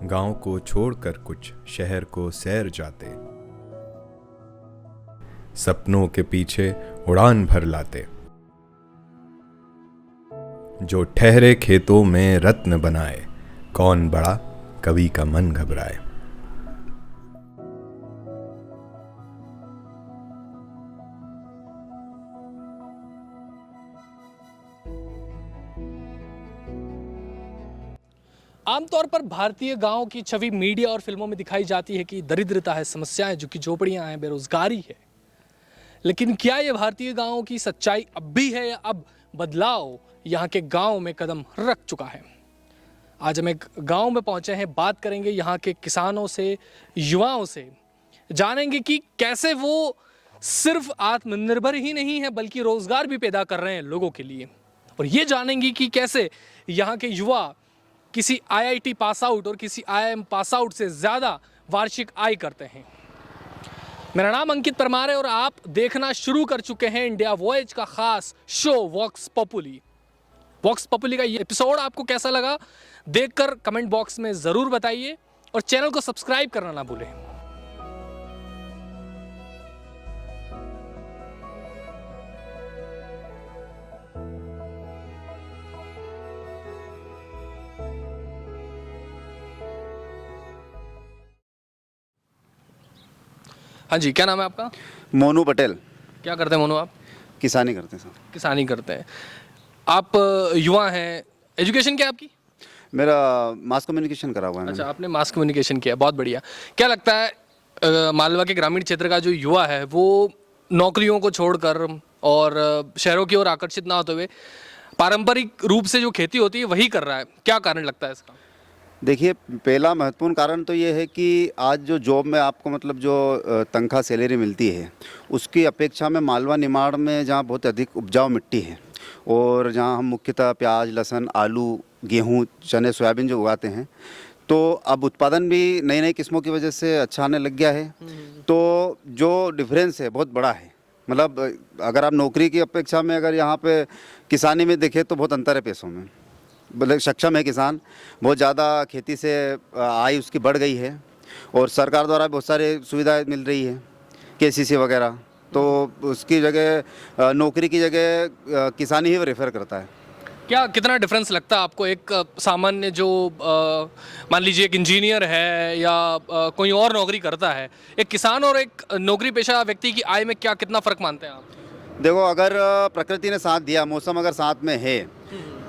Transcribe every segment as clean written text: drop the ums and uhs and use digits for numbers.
गांव को छोड़कर कुछ शहर को सैर जाते, सपनों के पीछे उड़ान भर लाते, जो ठहरे खेतों में रत्न बनाए, कौन बड़ा कवि का मन घबराए। आमतौर पर भारतीय गांव की छवि मीडिया और फिल्मों में दिखाई जाती है कि दरिद्रता है, समस्याएं, जो कि झोपड़ियां हैं, बेरोजगारी है। लेकिन क्या ये भारतीय गांवों की सच्चाई अब भी है या अब बदलाव यहाँ के गांव में कदम रख चुका है? आज हम एक गांव में पहुंचे हैं, बात करेंगे यहाँ के किसानों से, युवाओं से, जानेंगे कि कैसे वो सिर्फ आत्मनिर्भर ही नहीं है बल्कि रोजगार भी पैदा कर रहे हैं लोगों के लिए। और ये जानेंगे कि कैसे यहाँ के युवा किसी आईआईटी पास आउट और किसी आईआईएम पास आउट से ज़्यादा वार्षिक आय करते हैं। मेरा नाम अंकित परमार है और आप देखना शुरू कर चुके हैं इंडिया वॉयज का खास शो वॉक्स पॉपुली। वॉक्स पॉपुली का ये एपिसोड आपको कैसा लगा, देखकर कमेंट बॉक्स में ज़रूर बताइए और चैनल को सब्सक्राइब करना ना भूलें। हाँ जी, क्या नाम है आपका? मोनू पटेल। क्या करते हैं मोनू आप? किसानी करते हैं सर। किसानी करते हैं। आप युवा हैं, एजुकेशन क्या है आपकी? मेरा मास कम्युनिकेशन करा हुआ है अच्छा, मैंने। आपने मास कम्युनिकेशन किया, बहुत बढ़िया। क्या लगता है मालवा के ग्रामीण क्षेत्र का जो युवा है वो नौकरियों को छोड़कर और शहरों की ओर आकर्षित ना होते हुए पारंपरिक रूप से जो खेती होती है वही कर रहा है, क्या कारण लगता है इसका? देखिए, पहला महत्वपूर्ण कारण तो ये है कि आज जो जॉब में आपको मतलब जो तनख्वाह सैलरी मिलती है उसकी अपेक्षा में मालवा निमाड़ में जहाँ बहुत अधिक उपजाऊ मिट्टी है और जहाँ हम मुख्यतः प्याज, लहसुन, आलू, गेहूँ, चने, सोयाबीन जो उगाते हैं, तो अब उत्पादन भी नई नई किस्मों की वजह से अच्छा आने लग गया है। तो जो डिफरेंस है बहुत बड़ा है। मतलब अगर आप नौकरी की अपेक्षा में अगर यहाँ पे किसानी में देखें तो बहुत अंतर है पैसों में। मतलब सक्षम है किसान, बहुत ज़्यादा खेती से आय उसकी बढ़ गई है और सरकार द्वारा बहुत सारी सुविधाएं मिल रही है, केसीसी वगैरह। तो उसकी जगह नौकरी की जगह किसानी ही रेफर करता है। क्या कितना डिफरेंस लगता है आपको? एक सामान्य जो मान लीजिए एक इंजीनियर है या कोई और नौकरी करता है, एक किसान और एक नौकरी पेशा व्यक्ति की आय में क्या कितना फ़र्क मानते हैं आप? देखो, अगर प्रकृति ने साथ दिया, मौसम अगर साथ में है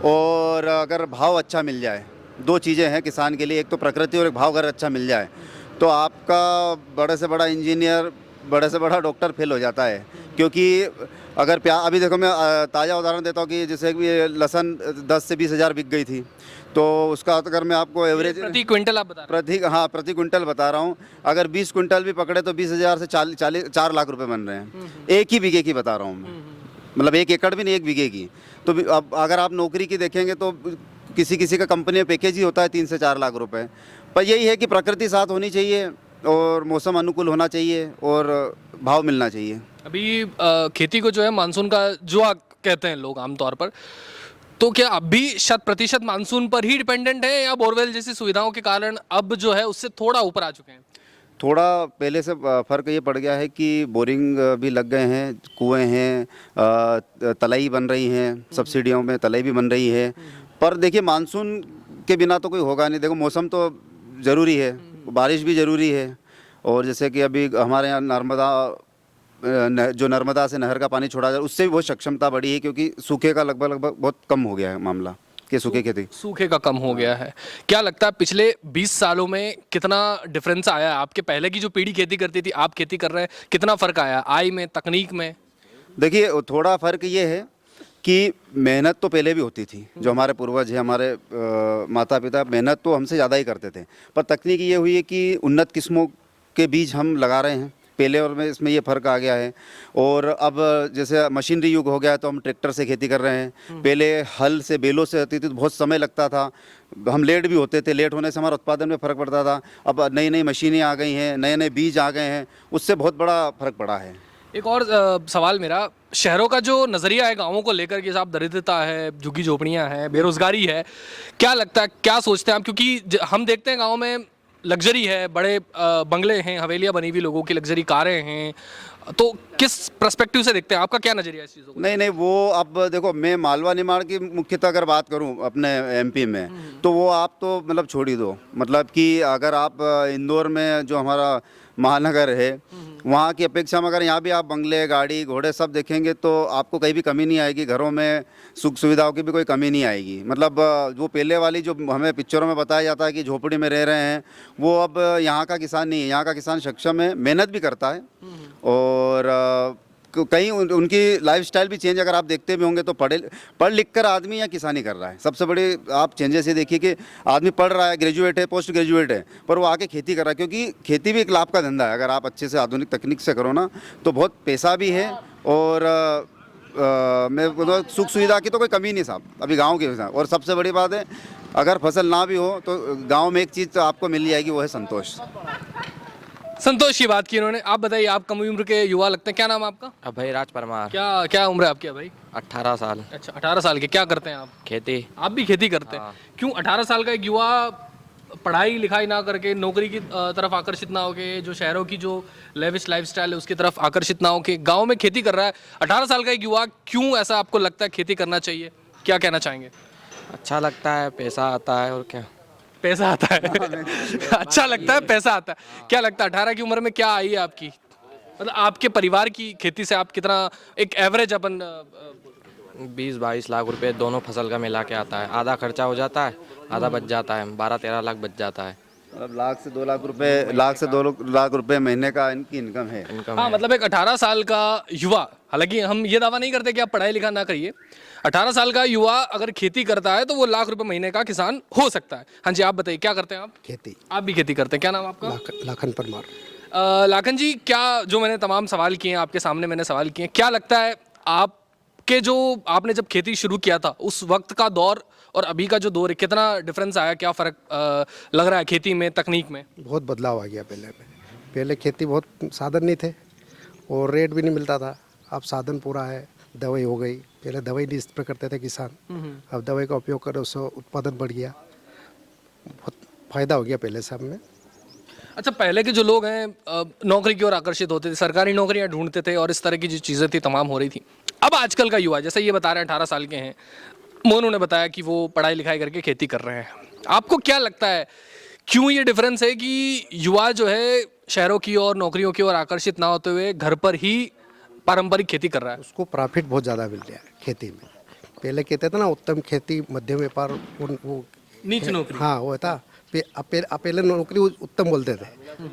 और अगर भाव अच्छा मिल जाए, दो चीज़ें हैं किसान के लिए, एक तो प्रकृति और एक भाव अगर अच्छा मिल जाए, तो आपका बड़े से बड़ा इंजीनियर, बड़े से बड़ा डॉक्टर फेल हो जाता है। क्योंकि अगर अभी देखो, मैं ताज़ा उदाहरण देता हूँ कि जैसे कि लहसुन 10 से 20 हज़ार बिक गई थी, तो उसका अगर मैं आपको एवरेज प्रति क्विंटल आप बता रहे हैं? प्रति क्विंटल बता रहा हूँ। अगर 20 क्विंटल भी पकड़े तो 20,000 से 4 लाख रुपए बन रहे हैं। एक ही बीघे की बता रहा हूँ मैं, मतलब 1 एकड़ भी नहीं, 1 बीघे की। तो अब अगर आप नौकरी की देखेंगे तो किसी किसी का कंपनी में पैकेज ही होता है 3 से 4 लाख रुपए। पर यही है कि प्रकृति साथ होनी चाहिए और मौसम अनुकूल होना चाहिए और भाव मिलना चाहिए। अभी खेती को जो है मानसून का जुआ कहते हैं लोग आमतौर पर, तो क्या अब भी 100% मानसून पर ही डिपेंडेंट है या बोरवेल जैसी सुविधाओं के कारण अब जो है उससे थोड़ा ऊपर आ चुके हैं? थोड़ा पहले से फ़र्क ये पड़ गया है कि बोरिंग भी लग गए हैं, कुएं हैं, तलई बन रही हैं, सब्सिडियों में तलई भी बन रही है। पर देखिए, मानसून के बिना तो कोई होगा नहीं। देखो, मौसम तो ज़रूरी है, बारिश भी ज़रूरी है। और जैसे कि अभी हमारे यहाँ जो नर्मदा से नहर का पानी छोड़ा जाए, उससे भी बहुत सक्षमता बढ़ी है, क्योंकि सूखे का लगभग बहुत कम हो गया है मामला कि सूखे खेती। सूखे का कम हो गया है। क्या लगता है पिछले 20 सालों में कितना डिफरेंस आया है? आपके पहले की जो पीढ़ी खेती करती थी, आप खेती कर रहे हैं, कितना फ़र्क आया आय में, तकनीक में? देखिए, थोड़ा फ़र्क ये है कि मेहनत तो पहले भी होती थी। जो हमारे पूर्वज हैं, हमारे माता पिता, मेहनत तो हमसे ज़्यादा ही करते थे। पर तकनीक ये हुई है कि उन्नत किस्मों के बीज हम लगा रहे हैं पहले, और में इसमें ये फ़र्क आ गया है। और अब जैसे मशीनरी युग हो गया है तो हम ट्रैक्टर से खेती कर रहे हैं। पहले हल से, बैलों से होती थी तो बहुत समय लगता था, हम लेट भी होते थे, लेट होने से हमारा उत्पादन में फ़र्क पड़ता था। अब नई नई मशीनें आ गई हैं, नए नए बीज आ गए हैं, उससे बहुत बड़ा फ़र्क पड़ा है। एक और सवाल मेरा, शहरों का जो नज़रिया है गाँवों को लेकर के, साहब दरिद्रता है, झुग्गी झोपड़ियाँ हैं, बेरोजगारी है, क्या लगता है, क्या सोचते हैं आप? क्योंकि हम देखते हैं गाँव में लग्जरी है, बड़े बंगले हैं, हवेलियाँ बनी हुई लोगों की, लग्जरी कारें हैं, तो किस पर्सपेक्टिव से देखते हैं? आपका क्या नज़रिया है इस चीज़ों को? नहीं नहीं, वो अब देखो, मैं मालवा निमाड़ की मुख्यतः अगर बात करूं अपने एमपी में, तो वो आप तो मतलब छोड़ ही दो। मतलब कि अगर आप इंदौर में जो हमारा महानगर है, वहाँ की अपेक्षा में अगर यहाँ भी आप बंगले, गाड़ी, घोड़े सब देखेंगे तो आपको कहीं भी कमी नहीं आएगी। घरों में सुख सुविधाओं की भी कोई कमी नहीं आएगी। मतलब वो पहले वाली जो हमें पिक्चरों में बताया जाता है कि झोपड़ी में रह रहे हैं, वो अब यहाँ का किसान नहीं है। यहाँ का किसान सक्षम है, मेहनत भी करता है, और कहीं उनकी लाइफस्टाइल भी चेंज अगर आप देखते भी होंगे तो पढ़ लिख कर आदमी या किसानी कर रहा है। सबसे बड़े आप चेंजेस ये देखिए कि आदमी पढ़ रहा है, ग्रेजुएट है, पोस्ट ग्रेजुएट है, पर वो आके खेती कर रहा है, क्योंकि खेती भी एक लाभ का धंधा है। अगर आप अच्छे से आधुनिक तकनीक से करो ना, तो बहुत पैसा भी है, और मैं बोलूँ सुख सुविधा की तो कोई कमी नहीं साहब अभी गाँव के। और सबसे बड़ी बात है, अगर फसल ना भी हो तो गाँव में एक चीज़ तो आपको मिल जाएगी, वो है संतोष। संतोष की बात की उन्होंने। आप बताइए, आप कम उम्र के युवा लगते हैं, क्या नाम है आपका? अभय राज परमार। क्या क्या उम्र है आपकी भाई? 18 साल। अच्छा, 18 साल के। क्या करते हैं आप? खेती। आप भी खेती करते हैं? क्यों 18 साल का एक युवा पढ़ाई लिखाई ना करके नौकरी की तरफ आकर्षित ना होके, जो शहरों की जो लेविश लाइफस्टाइल है उसकी तरफ आकर्षित ना होके गांव में खेती कर रहा है? 18 साल का एक युवा क्यों ऐसा आपको लगता है खेती करना चाहिए? क्या कहना चाहेंगे? अच्छा लगता है, पैसा आता है, और क्या। पैसा आता है अच्छा लगता है, पैसा आता है। क्या लगता है 18 की उम्र में क्या आई है आपकी, मतलब आपके परिवार की खेती से आप कितना, एक एवरेज अपन 20-22 लाख रुपए दोनों फसल का मिला के आता है। आधा खर्चा हो जाता है, आधा बच जाता है, 12-13 लाख बच जाता है। मतलब लाख से 2 लाख रुपए, लाख से 2 लाख रुपए महीने का इनकी इनकम है। इनकम हाँ, है। मतलब एक 18 साल का युवा, हालांकि हम ये दावा नहीं करते कि आप पढ़ाई लिखा ना करिए, 18 साल का युवा अगर खेती करता है तो वो लाख रुपए महीने का किसान हो सकता है। हाँ जी, आप बताइए, क्या करते हैं आप? खेती। आप भी खेती करते हैं? क्या नाम आपका? लाखन परमार। लाखन जी, क्या जो मैंने तमाम सवाल किए हैं आपके सामने, मैंने सवाल किए हैं, क्या लगता है आपके जो आपने जब खेती शुरू किया था उस वक्त का दौर और अभी का जो दौर है, कितना डिफरेंस आया, क्या फ़र्क लग रहा है खेती में, तकनीक में? बहुत बदलाव आ गया पहले में। पहले खेती बहुत साधन नहीं थे और रेट भी नहीं मिलता था। अब साधन पूरा है, दवाई हो गई। पहले दवाई नहीं स्प्रे करते थे किसान, अब दवाई का उपयोग कर उससे उत्पादन बढ़ गया, बहुत फायदा हो गया पहले से अब में। अच्छा, पहले के जो लोग हैं नौकरी की ओर आकर्षित होते थे, सरकारी नौकरियां ढूंढते थे और इस तरह की जो चीज़ें थी तमाम हो रही थी। अब आजकल का युवा, जैसे ये बता रहे हैं 18 साल के हैं, मोनू ने बताया कि वो पढ़ाई लिखाई करके खेती कर रहे हैं, आपको क्या लगता है क्यों ये डिफरेंस है कि युवा जो है शहरों की ओर, नौकरियों की ओर आकर्षित ना होते हुए घर पर ही पारंपरिक खेती कर रहा है? उसको प्रॉफिट बहुत ज़्यादा मिल रहा है खेती में। पहले कहते थे ना उत्तम खेती मध्यम व्यापार, वो नीच नौकरी। हाँ वो था। पहले नौकरी उत्तम बोलते थे,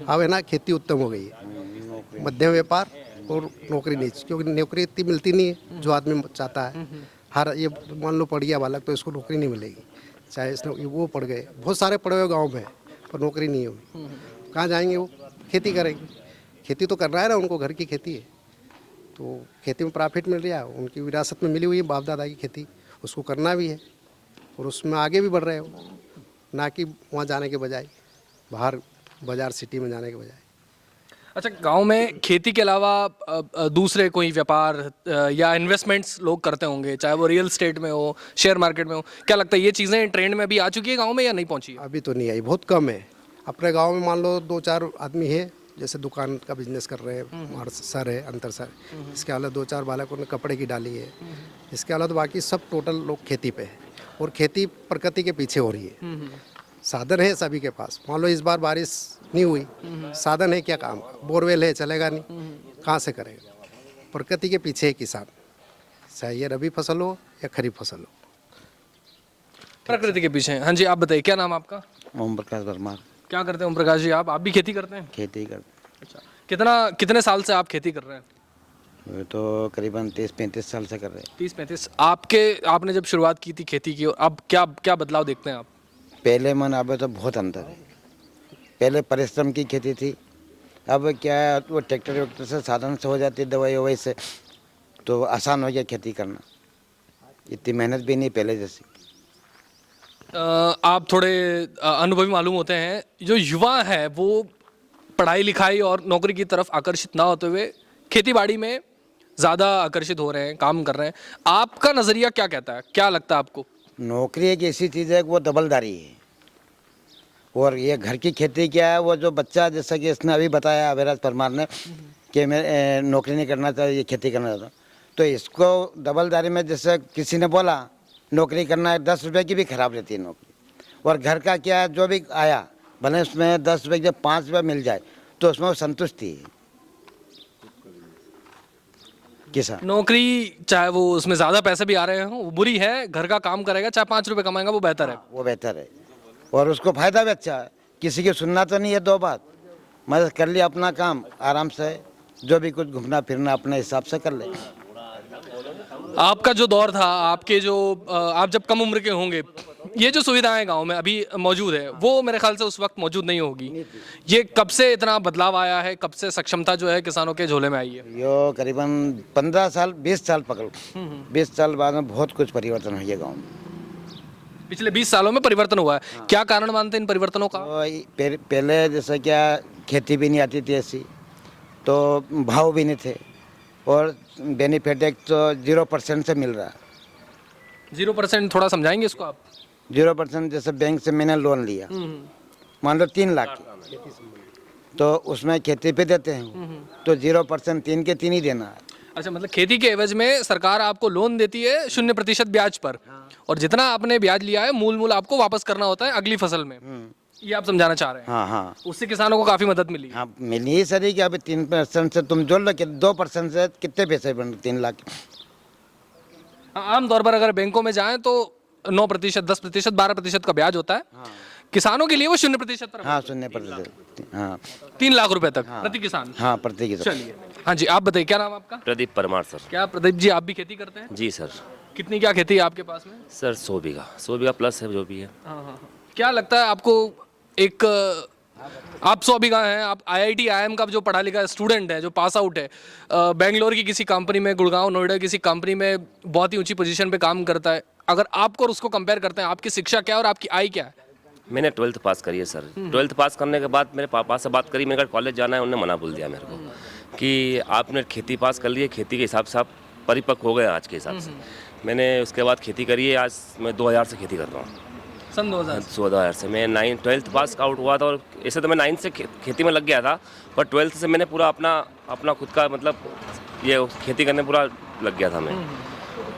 अब है ना खेती उत्तम हो गई है। मध्यम व्यापार और नौकरी नीच, क्योंकि नौकरी इतनी मिलती नहीं है जो आदमी चाहता है। हर ये मान लो पढ़ गया बालक तो इसको नौकरी नहीं मिलेगी, चाहे इसने वो पढ़ गए, बहुत सारे पढ़े हुए गाँव में पर नौकरी नहीं होगी। कहाँ जाएंगे वो? खेती करेंगे। खेती तो करना है ना उनको, घर की खेती है तो खेती में प्रॉफिट मिल रहा है, उनकी विरासत में मिली हुई है बाप दादा की खेती, उसको करना भी है और उसमें आगे भी बढ़ रहे हो, ना कि वहाँ जाने के बजाय बाहर बाजार सिटी में जाने के बजाय। अच्छा, गांव में खेती के अलावा दूसरे कोई व्यापार या इन्वेस्टमेंट्स लोग करते होंगे, चाहे वो रियल स्टेट में हो, शेयर मार्केट में हो, क्या लगता है ये चीज़ें ट्रेंड में भी आ चुकी है गांव में या नहीं पहुंची है? अभी तो नहीं आई, बहुत कम है। अपने गांव में मान लो 2-4 आदमी है जैसे दुकान का बिजनेस कर रहे हैं, हमारे सर है, अंतर सर। इसके अलावा 2-4 बालकों ने कपड़े की डाली है। इसके अलावा तो बाकी सब टोटल लोग खेती पे है और खेती प्रकृति के पीछे हो रही है। साधन है सभी के पास। मान लो इस बार बारिश नहीं हुई, साधन है क्या काम का? बोरवेल है, चलेगा नहीं, कहाँ से करेगा? प्रकृति के पीछे है किसान, चाहे ये रबी फसल हो या खरीफ फसल हो, प्रकृति के पीछे। हाँ जी, आप बताइए, क्या नाम आपका? ओम प्रकाश वर्मा। क्या करते हैं ओम प्रकाश जी? आप भी खेती करते हैं? खेती करते अच्छा, कितने साल से आप खेती कर रहे हैं? वो तो करीबन 30-35 साल से कर रहे हैं। 30-35। आपने जब शुरुआत की थी खेती की, अब क्या बदलाव देखते हैं आप? पहले मन अब तो बहुत अंतर है। पहले परिश्रम की खेती थी, अब क्या है वो ट्रैक्टर वैक्टर से साधन से हो जाती है, दवाई ववाई से, तो आसान हो गया खेती करना, इतनी मेहनत भी नहीं पहले जैसी। आप थोड़े अनुभवी मालूम होते हैं, जो युवा है वो पढ़ाई लिखाई और नौकरी की तरफ आकर्षित ना होते हुए खेती बाड़ी में ज़्यादा आकर्षित हो रहे हैं, काम कर रहे हैं। आपका नज़रिया क्या कहता है, क्या लगता है आपको? नौकरी एक ऐसी चीज़ है कि वो दबलदारी है। और ये घर की खेती क्या है, वो जो बच्चा, जैसा कि इसने अभी बताया अभिराज परमार ने, कि मैं नौकरी नहीं करना चाहता, ये खेती करना चाहता हूँ, तो इसको डबलदारी में, जैसे किसी ने बोला नौकरी करना है, 10 रुपये की भी खराब रहती है नौकरी। और घर का क्या है, जो भी आया भले उसमें 10 रुपये जब 5 रुपये मिल जाए तो उसमें वो संतुष्टि है किसान। नौकरी चाहे वो उसमें ज़्यादा पैसे भी आ रहे हों, वो बुरी है। घर का काम करेगा, चाहे 5 रुपये कमाएगा, वो बेहतर है। वो बेहतर है और उसको फायदा भी अच्छा है। किसी की सुनना तो नहीं है दो बात, मदद कर लिया अपना काम आराम से, जो भी कुछ घूमना फिरना अपने हिसाब से कर ले। आपका जो दौर था, आपके जो आप जब कम उम्र के होंगे, ये जो सुविधाएं गांव में अभी मौजूद है, वो मेरे ख्याल से उस वक्त मौजूद नहीं होगी। ये कब से इतना बदलाव आया है, कब से सक्षमता जो है किसानों के झोले में आई है? यो करीबन 15 साल 20 साल पकड़, 20 साल बाद में बहुत कुछ परिवर्तन हुआ गाँव में। पिछले 20 सालों में परिवर्तन हुआ है। क्या कारण मानते हैं इन परिवर्तनों का? तो पहले जैसे क्या खेती भी नहीं आती थी ऐसी, तो भाव भी नहीं थे, और बेनिफिट एक तो 0% से मिल रहा है। 0% थोड़ा समझाएंगे इसको आप? 0% जैसे बैंक से मैंने लोन लिया, मान लो 3 लाख की, तो उसमें खेती पे देते हैं, तो 0% 3 के 3 ही देना है। अच्छा, मतलब खेती के एवज में सरकार आपको लोन देती है 0% ब्याज पर, और जितना आपने ब्याज लिया है मूल आपको वापस करना होता है अगली फसल में। ये आप समझाना चाह रहे हैं? हाँ हाँ उससे किसानों को काफी मदद मिली। हाँ, मिली ही सर कि अभी 3% से तुम जोड़ लो कि 2% से कितने पैसे बन 3 लाख। आमतौर पर अगर बैंकों में जाएं तो 9%, 10%, 12% का ब्याज होता है। किसानों के लिए वो 0% पर। हाँ 0%, हाँ 3 लाख रुपए तक प्रति किसान। हाँ प्रति किसान। चलिए, हाँ जी, आप बताइए क्या नाम है आपका? प्रदीप परमार सर। क्या प्रदीप जी आप भी खेती करते हैं? जी सर। कितनी क्या खेती है आपके पास में? सर 100 बीघा प्लस है जो भी है। हाँ। क्या लगता है आपको, एक आप 100 बीघा हैं, आप IIT IIM का जो पढ़ा लिखा स्टूडेंट है, जो पास आउट है, बेंगलोर की किसी कंपनी में, गुड़गांव नोएडा किसी कंपनी में बहुत ही ऊंची पोजीशन पे काम करता है, अगर आपको और उसको कंपेयर करते हैं, आपकी शिक्षा क्या है और आपकी आय क्या है? मैंने 12th पास करी है सर। 12th पास करने के बाद मेरे पापा से बात करी, मैंने कहा कॉलेज जाना है, उन्होंने मना बोल दिया मेरे को कि आपने खेती पास कर ली है, खेती के हिसाब से आप परिपक्व हो गए आज के हिसाब से। मैंने उसके बाद खेती करी है, आज मैं 2000 से खेती कर रहा हूँ। सन 2000 से मैं 12th पास आउट हुआ था, और ऐसे तो मैं 9th से खेती में लग गया था, पर 12th से मैंने पूरा अपना खुद का मतलब ये खेती करने पूरा लग गया था मैं।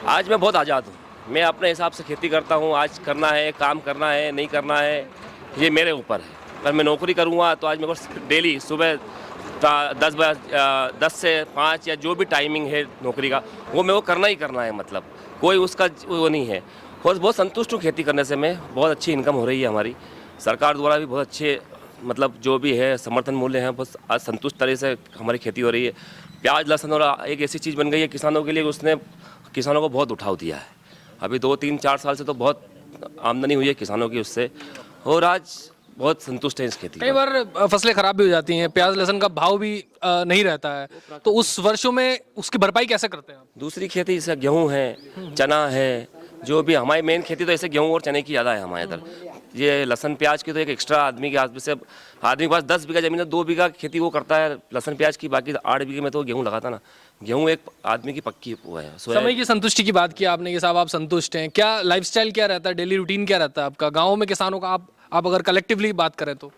आज मैं बहुत आज़ाद हूँ, मैं अपने हिसाब से खेती करता हूँ। आज करना है, काम करना है, नहीं करना है, ये मेरे ऊपर है। पर मैं नौकरी करूँगा तो आज मेरे को डेली सुबह 10 से 5 या जो भी टाइमिंग है नौकरी का, वो मेरे को करना ही करना है। मतलब कोई उसका वो नहीं है। और बहुत संतुष्ट हूँ खेती करने से। मैं बहुत अच्छी इनकम हो रही है हमारी, सरकार द्वारा भी बहुत अच्छे मतलब जो भी है समर्थन मूल्य हैं, बहुत आज संतुष्ट तरह से हमारी खेती हो रही है। प्याज लहसुन और एक ऐसी चीज़ बन गई है किसानों के लिए, उसने किसानों को बहुत उठाव दिया है। अभी 2-3-4 साल से तो बहुत आमदनी हुई है किसानों की उससे, और आज बहुत संतुष्ट है इस खेती। कई बार फसलें खराब भी हो जाती हैं, प्याज लहसुन का भाव भी नहीं रहता है, तो उस वर्षों में उसकी भरपाई कैसे करते हैं आप? दूसरी खेती जैसे गेहूँ है, चना है, जो भी हमारी मेन खेती तो ऐसे गेहूँ और चने की ज़्यादा है हमारे इधर। ये लहसुन प्याज की तो एक एक्स्ट्रा आदमी के हाथ से, आदमी के पास 10 बीघा ज़मीन है, 2 बीघा खेती वो करता है लहसुन प्याज की, बाकी 8 बीघे में तो गेहूँ लगाता ना। गेहूँ एक आदमी की पक्की वो है। समय की संतुष्टि की बात की आपने कि साहब आप संतुष्ट हैं। क्या लाइफस्टाइल क्या रहता है, डेली रूटीन क्या रहता है आपका गाँव में किसानों का? आप अगर कलेक्टिवली बात करें तो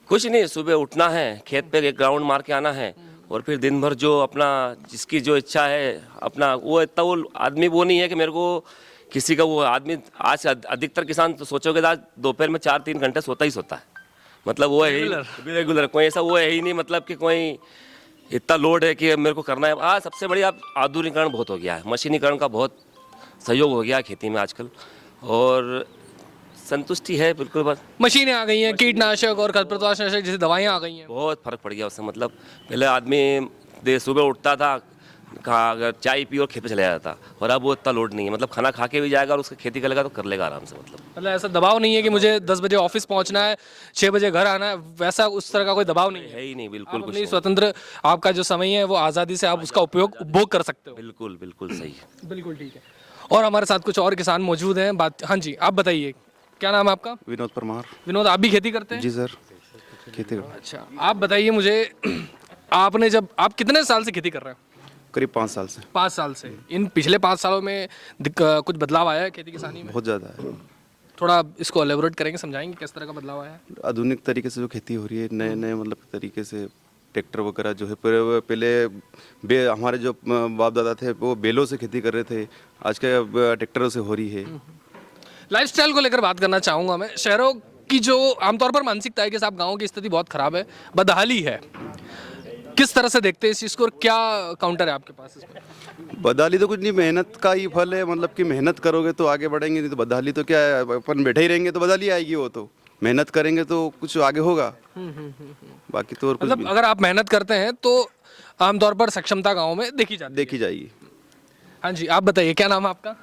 कुछ नहीं, सुबह उठना है, खेत पे एक ग्राउंड मार के आना है, और फिर दिन भर जो अपना जिसकी जो इच्छा है अपना, वो इतना वो आदमी वो नहीं है कि मेरे को किसी का वो आदमी। आज अधिकतर किसान तो सोचोगे आज दोपहर में 4-3 घंटे सोता ही सोता है। मतलब वो है रेगुलर, कोई ऐसा वो है ही नहीं मतलब कि कोई इतना लोड है कि मेरे को करना है। आज सबसे बड़ी आप आधुनिकीकरण बहुत हो गया है, मशीनीकरण का बहुत सहयोग हो गया है खेती में आजकल, और संतुष्टि है बिल्कुल। बस मशीनें आ गई हैं, कीटनाशक और खरपतवारनाशक जैसी दवाइयाँ आ गई हैं, बहुत फर्क पड़ गया उससे। मतलब पहले आदमी सुबह उठता था, अगर चाय पी और खेत पे चला जाता, और अब वो इतना लोड नहीं है। मतलब खाना खा के भी जाएगा और उसकी खेती करेगा तो कर लेगा आराम से। मतलब ऐसा दबाव नहीं है कि मुझे 10 बजे ऑफिस पहुंचना है, 6 बजे घर आना है, वैसा उस तरह का कोई दबाव नहीं है। है ही नहीं, बिल्कुल कुछ अपनी नहीं। स्वतंत्र आपका जो समय है वो आज़ादी से आप उसका उपभोग कर सकते हो। बिल्कुल बिल्कुल सही है। बिल्कुल ठीक है। और हमारे साथ कुछ और किसान मौजूद हैं। बात, हाँ जी, आप बताइए क्या नाम है आपका? विनोद परमार। विनोद, आप भी खेती करते हैं? जी सर, खेती कर। अच्छा, आप बताइए मुझे, आप कितने साल से खेती कर रहे हैं? करीब 5 साल से। 5 साल से। इन पिछले 5 सालों में कुछ बदलाव आया है खेती किसानी में? बहुत ज़्यादा है। थोड़ा इसको एलेबोरेट करेंगे, समझाएंगे किस तरह का बदलाव आया है? आधुनिक तरीके से जो खेती हो रही है, नए नए मतलब तरीके से ट्रैक्टर वगैरह जो है, पहले हमारे जो बाप दादा थे वो बैलों से खेती कर रहे थे, आज के ट्रैक्टरों से हो रही है। लाइफस्टाइल को लेकर बात करना चाहूँगा मैं। शहरों की जो आमतौर पर मानसिकता है कि साहब गाँव की स्थिति बहुत ख़राब है, बदहाली है, किस तरह से देखते हैं इस चीज़ को और क्या काउंटर है आपके पास इसमें? बदहाली तो कुछ नहीं, मेहनत का ही फल है। मतलब कि मेहनत करोगे तो आगे बढ़ेंगे, नहीं तो बदहाली तो क्या है, अपन बैठे ही रहेंगे तो बदहाली आएगी। वो तो मेहनत करेंगे तो कुछ आगे होगा, बाकी तो और कुछ मतलब अगर आप मेहनत करते हैं तो आमतौर पर सक्षमता गाँव में देखी जाती है। देखी जाएगी। हाँ जी, आप बताइए क्या नाम है आपका?